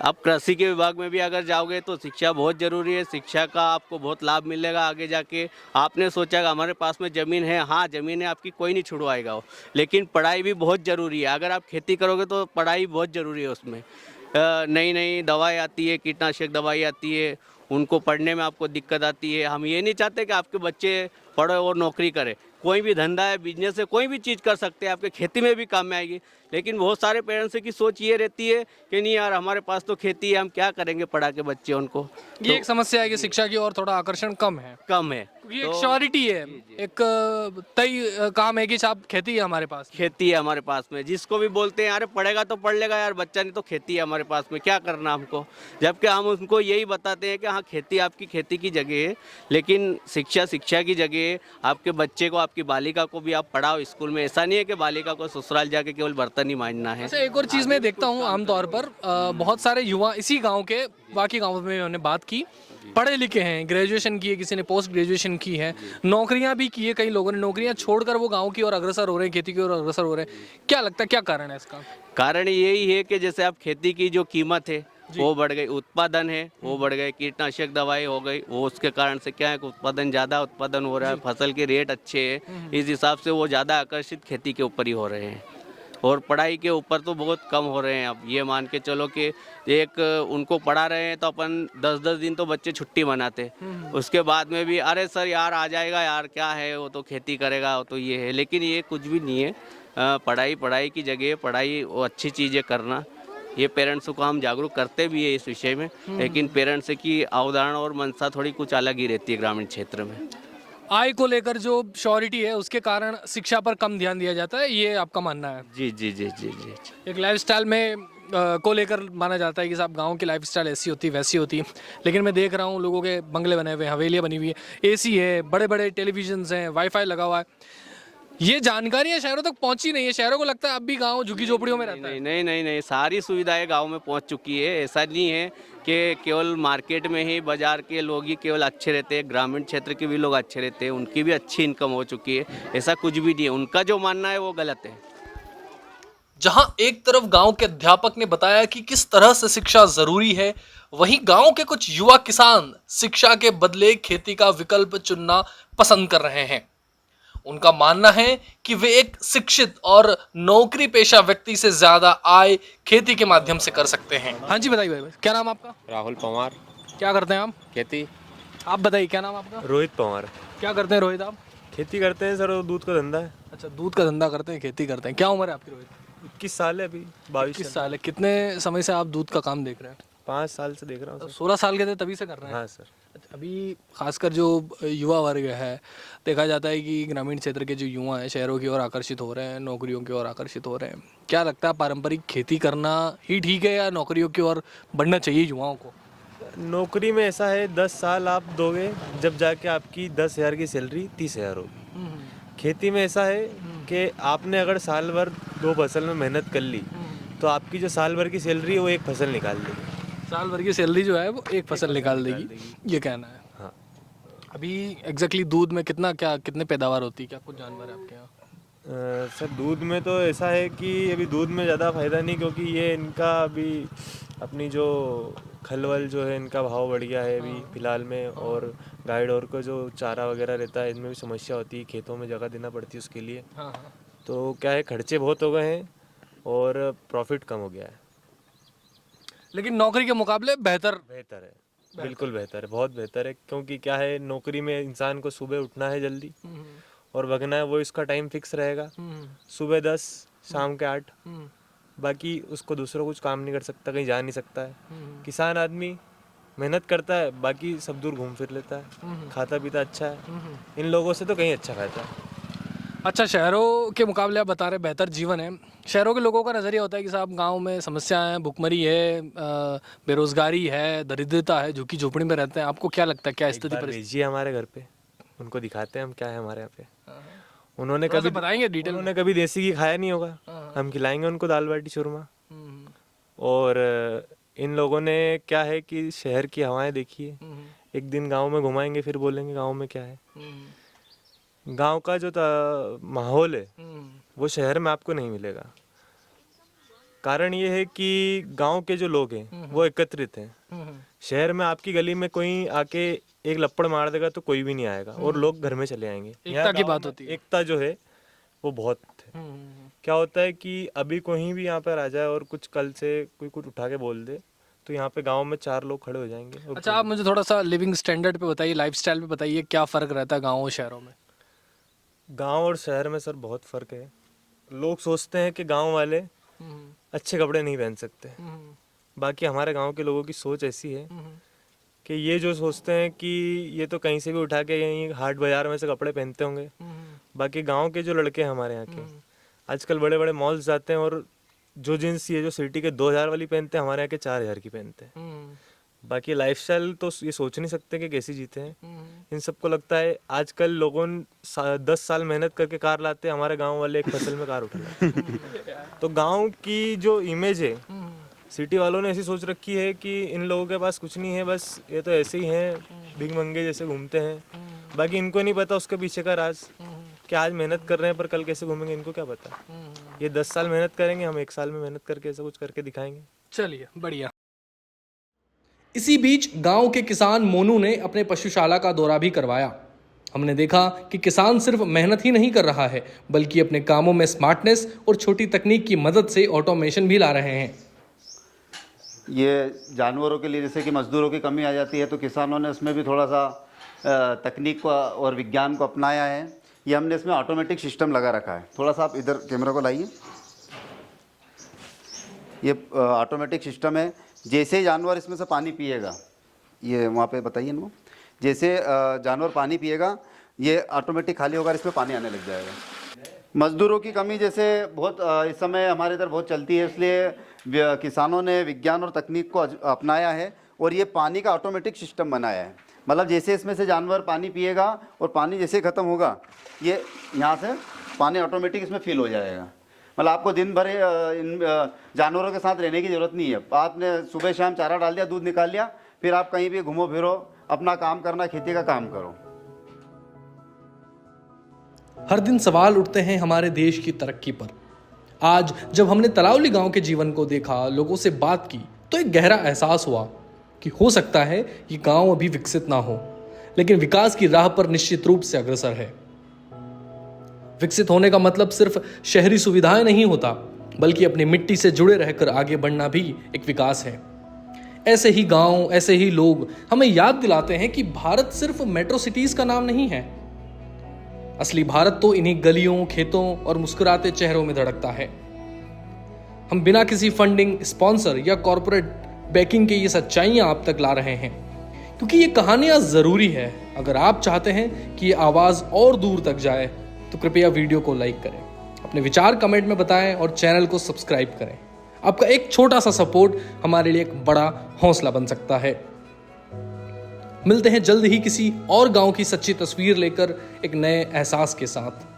आप कृषि के विभाग में भी अगर जाओगे तो शिक्षा बहुत ज़रूरी है। शिक्षा का आपको बहुत लाभ मिलेगा आगे जाके। आपने सोचा कि हमारे पास में ज़मीन है, हाँ ज़मीन है आपकी, कोई नहीं छुड़वाएगा वो, लेकिन पढ़ाई भी बहुत ज़रूरी है। अगर आप खेती करोगे तो पढ़ाई बहुत ज़रूरी है। उसमें नई नई दवाई आती है, कीटनाशक दवाई आती है, उनको पढ़ने में आपको दिक्कत आती है। हम ये नहीं चाहते कि आपके बच्चे पढ़े और नौकरी करें। कोई भी धंधा है, बिजनेस है, कोई भी चीज़ कर सकते हैं, आपके खेती में भी काम में आएगी। लेकिन बहुत सारे पेरेंट्स की सोच ये रहती है कि नहीं यार हमारे पास तो खेती है, हम क्या करेंगे पढ़ा के बच्चे उनको। ये एक समस्या है कि शिक्षा की ओर थोड़ा आकर्षण कम है। क्योंकि एक श्योरिटी है, एक तय काम है कि साहब खेती है हमारे पास, खेती है हमारे पास में। जिसको भी बोलते हैं अरे पढ़ेगा तो पढ़ लेगा यार बच्चा, नहीं तो खेती है हमारे पास में, क्या करना हमको। जबकि हम उनको यही बताते हैं कि हाँ खेती आपकी खेती की जगह है, लेकिन शिक्षा शिक्षा की जगह है। आपके बच्चे को, आपकी बालिका को भी आप पढ़ाओ स्कूल में। ऐसा नहीं है कि बालिका को ससुराल जाके केवल बर्तन ही मांजना है। अच्छा, एक और चीज़ मैं देखता हूँ आमतौर पर बहुत सारे युवा इसी गांव के, बाकी गांवों में मैंने बात की, पढ़े लिखे हैं, ग्रेजुएशन की है, किसी ने पोस्ट ग्रेजुएशन की है, नौकरियां भी की है, कई लोगों ने नौकरियां छोड़कर वो गांव की ओर अग्रसर हो रहे हैं, खेती की ओर अग्रसर हो रहे हैं। क्या लगता है क्या कारण है इसका? कारण यही है कि जैसे आप खेती की जो कीमत है वो बढ़ गई, उत्पादन है वो बढ़ गए, कीटनाशक दवाई हो गई, वो उसके कारण से क्या है कि उत्पादन ज़्यादा उत्पादन हो रहा है, फसल के रेट अच्छे हैं, इस हिसाब से वो ज़्यादा आकर्षित खेती के ऊपर ही हो रहे हैं। और पढ़ाई के ऊपर तो बहुत कम हो रहे हैं। अब ये मान के चलो कि एक उनको पढ़ा रहे हैं तो अपन 10-10 दिन तो बच्चे छुट्टी मनाते, उसके बाद में भी अरे सर यार आ जाएगा यार, क्या है वो तो खेती करेगा, वो तो ये है। लेकिन ये कुछ भी नहीं है। पढ़ाई की जगह पढ़ाई वो अच्छी चीज़ें करना, ये पेरेंट्स को हम जागरूक करते भी है इस विषय में। लेकिन पेरेंट्स की अवधारणा और मनसा थोड़ी कुछ अलग ही रहती है ग्रामीण क्षेत्र में। आय को लेकर जो श्योरिटी है उसके कारण शिक्षा पर कम ध्यान दिया जाता है, ये आपका मानना है? जी जी जी जी जी। एक लाइफस्टाइल में को लेकर माना जाता है कि साहब गांव की लाइफस्टाइल ऐसी होती वैसी होती, लेकिन मैं देख रहा हूँ लोगों के बंगले बने हुए हैं, हवेलियाँ बनी हुई है, एसी है, बड़े बड़े टेलीविजन हैं, वाईफाई लगा हुआ है। ये जानकारियाँ शहरों तक पहुँची नहीं है। शहरों को लगता है अब भी गाँव झुग्गी झोपड़ियों में रहता है। नहीं, सारी सुविधाएं गांव में पहुंच चुकी है। ऐसा नहीं है कि केवल मार्केट में ही बाजार के लोग ही केवल अच्छे रहते हैं, ग्रामीण क्षेत्र के भी लोग अच्छे रहते हैं, उनकी भी अच्छी इनकम हो चुकी है। ऐसा कुछ भी नहीं है, उनका जो मानना है वो गलत है। जहां एक तरफ गांव के अध्यापक ने बताया कि किस तरह से शिक्षा जरूरी है, वहीं गांव के कुछ युवा किसान शिक्षा के बदले खेती का विकल्प चुनना पसंद कर रहे हैं। उनका मानना है कि वे एक शिक्षित और नौकरी पेशा व्यक्ति से ज्यादा आय खेती के माध्यम से कर सकते हैं। हाँ जी बताइए भाई, क्या नाम आपका? राहुल पवार। क्या करते हैं आप? खेती। आप बताइए क्या नाम आपका? रोहित पवार। क्या करते हैं रोहित आप? खेती करते हैं सर, और दूध का धंधा है। अच्छा, दूध का धंधा करते हैं, खेती करते हैं। क्या उम्र है आपकी रोहित? 21 साल है अभी, 22 किस साल है? कितने समय से आप दूध का काम देख रहे हैं? 5 साल से देख रहा हूँ सर। 16 साल के थे तभी से कर रहे हैं? हाँ सर। अच्छा, अभी खासकर जो युवा वर्ग है, देखा जाता है कि ग्रामीण क्षेत्र के जो युवा हैं शहरों की ओर आकर्षित हो रहे हैं, नौकरियों की ओर आकर्षित हो रहे हैं। क्या लगता है पारंपरिक खेती करना ही ठीक है या नौकरियों की ओर बढ़ना चाहिए युवाओं को? नौकरी में ऐसा है 10 साल आप दोगे जब जाके आपकी 10,000 की सैलरी 30,000 होगी। खेती में ऐसा है कि आपने अगर साल भर 2 फसल में मेहनत कर ली तो आपकी जो साल भर की सैलरी है वो एक फसल निकाल देगी। साल भर की सैलरी जो है वो एक फसल निकाल देगी, ये कहना है। हाँ। अभी एग्जैक्टली दूध में कितने पैदावार होती है, क्या कुछ जानवर है आपके यहाँ? सर दूध में तो ऐसा है कि अभी दूध में ज़्यादा फ़ायदा नहीं, क्योंकि ये इनका अभी अपनी जो खलवल जो है इनका भाव बढ़ गया है अभी फ़िलहाल में, और गाय डोर को जो चारा वगैरह रहता है इनमें भी समस्या होती है, खेतों में जगह देना पड़ती है उसके लिए। तो क्या है, खर्चे बहुत हो गए हैं और प्रॉफिट कम हो गया है। लेकिन नौकरी के मुकाबले बेहतर है, बिल्कुल बेहतर है, बहुत बेहतर है। क्योंकि क्या है, नौकरी में इंसान को सुबह उठना है जल्दी और भगना है, वो इसका टाइम फिक्स रहेगा, सुबह 10 शाम के 8। बाकी उसको दूसरा कुछ काम नहीं कर सकता, कहीं जा नहीं सकता है। किसान आदमी मेहनत करता है, बाकी सब दूर घूम फिर लेता है, खाता पीता अच्छा है। इन लोगों से तो कहीं अच्छा खाता है। अच्छा, शहरों के मुकाबले आप बता रहे बेहतर जीवन है। शहरों के लोगों का नज़रिया होता है कि साहब गांव में समस्याएं हैं, भुखमरी है, बेरोजगारी है, दरिद्रता है, झुग्गी झोपड़ी में रहते हैं। आपको क्या लगता है, क्या स्थिति पर? भेजिए हमारे घर पे, उनको दिखाते हैं हम क्या है हमारे यहाँ पे। उन्होंने कभी बताएंगे डिटेल? उन्होंने कभी देसी घी खाया नहीं होगा, हम खिलाएंगे उनको दाल बाटी चूरमा। और इन लोगों ने क्या है कि शहर की हवाएं देखी है, एक दिन गाँव में घुमाएंगे फिर बोलेंगे गाँव में क्या है। गांव का जो माहौल है वो शहर में आपको नहीं मिलेगा। कारण ये है कि गांव के जो लोग हैं वो एकत्रित हैं। शहर में आपकी गली में कोई आके एक लपड़ मार देगा तो कोई भी नहीं आएगा और लोग घर में चले आएंगे। एकता की बात होती है। एकता जो है वो बहुत है। क्या होता है कि अभी कोई भी यहाँ पर आ जाए और कुछ कल से कोई कुछ उठा के बोल दे तो यहाँ पे गांव में 4 लोग खड़े हो जाएंगे। अच्छा, आप मुझे थोड़ा सा लिविंग स्टैंडर्ड पे बताइए, लाइफस्टाइल पे बताइए, क्या फ़र्क रहता है गाँव और शहरों में? गांव और शहर में सर बहुत फ़र्क है। लोग सोचते हैं कि गांव वाले अच्छे कपड़े नहीं पहन सकते, बाकी हमारे गांव के लोगों की सोच ऐसी है कि ये जो सोचते हैं कि ये तो कहीं से भी उठा के यहीं हाट बाज़ार में से कपड़े पहनते होंगे। बाकी गांव के जो लड़के हैं हमारे यहाँ के आजकल बड़े बड़े मॉल्स जाते हैं और जो जींस ये जो सिटी के 2000 वाली पहनते हैं, हमारे यहाँ के 4000 की पहनते हैं। बाकी लाइफस्टाइल तो ये सोच नहीं सकते कि कैसे जीते हैं। इन सबको लगता है आजकल लोगों 10 साल मेहनत करके कार लाते हैं, हमारे गांव वाले एक फसल में कार उठा लाते हैं। तो गांव की जो इमेज है सिटी वालों ने ऐसी सोच रखी है कि इन लोगों के पास कुछ नहीं है, बस ये तो ऐसे ही हैं, भीख मंगे जैसे घूमते हैं। बाकी इनको नहीं पता उसके पीछे का राज, कि आज मेहनत कर रहे हैं पर कल कैसे घूमेंगे इनको क्या पता। ये 10 साल मेहनत करेंगे, हम 1 साल में मेहनत करके ऐसा कुछ करके दिखाएंगे। चलिए, बढ़िया। इसी बीच गांव के किसान मोनू ने अपने पशुशाला का दौरा भी करवाया। हमने देखा कि किसान सिर्फ मेहनत ही नहीं कर रहा है, बल्कि अपने कामों में स्मार्टनेस और छोटी तकनीक की मदद से ऑटोमेशन भी ला रहे हैं। ये जानवरों के लिए जैसे कि मजदूरों की कमी आ जाती है, तो किसानों ने उसमें भी थोड़ा सा तकनीक को और विज्ञान को अपनाया है। ये हमने इसमें ऑटोमेटिक सिस्टम लगा रखा है। थोड़ा सा आप इधर कैमरा को लाइए। ये ऑटोमेटिक सिस्टम है। जैसे ही जानवर इसमें से पानी पिएगा, ये वहाँ पे बताइए इनको, जैसे जानवर पानी पिएगा ये ऑटोमेटिक खाली होगा, इसमें पानी आने लग जाएगा। मज़दूरों की कमी जैसे बहुत इस समय हमारे इधर बहुत चलती है, इसलिए किसानों ने विज्ञान और तकनीक को अपनाया है और ये पानी का ऑटोमेटिक सिस्टम बनाया है। मतलब जैसे इसमें से जानवर पानी पिएगा और पानी जैसे ख़त्म होगा, ये यहाँ से पानी ऑटोमेटिक इसमें फिल हो जाएगा। मतलब आपको दिन भर इन जानवरों के साथ रहने की ज़रूरत नहीं है। आपने सुबह शाम चारा डाल दिया, दूध निकाल लिया, फिर आप कहीं भी घूमो फिरो, अपना काम करना, खेती का काम करो। हर दिन सवाल उठते हैं हमारे देश की तरक्की पर। आज जब हमने तलावली गांव के जीवन को देखा, लोगों से बात की, तो एक गहरा एहसास हुआ कि हो सकता है ये गांव अभी विकसित ना हो, लेकिन विकास की राह पर निश्चित रूप से अग्रसर है। विकसित होने का मतलब सिर्फ शहरी सुविधाएं नहीं होता, बल्कि अपनी मिट्टी से जुड़े रहकर आगे बढ़ना भी एक विकास है। ऐसे ही गांव, ऐसे ही लोग हमें याद दिलाते हैं कि भारत सिर्फ मेट्रो सिटीज का नाम नहीं है। असली भारत तो इन्हीं गलियों, खेतों और मुस्कुराते चेहरों में धड़कता है। हम बिना किसी फंडिंग, स्पॉन्सर या कॉरपोरेट बैकिंग के ये सच्चाइयां आप तक ला रहे हैं, क्योंकि ये कहानियां जरूरी है। अगर आप चाहते हैं कि ये आवाज और दूर तक जाए तो कृपया वीडियो को लाइक करें, अपने विचार कमेंट में बताएं और चैनल को सब्सक्राइब करें। आपका एक छोटा सा सपोर्ट हमारे लिए एक बड़ा हौसला बन सकता है। मिलते हैं जल्द ही किसी और गांव की सच्ची तस्वीर लेकर, एक नए एहसास के साथ।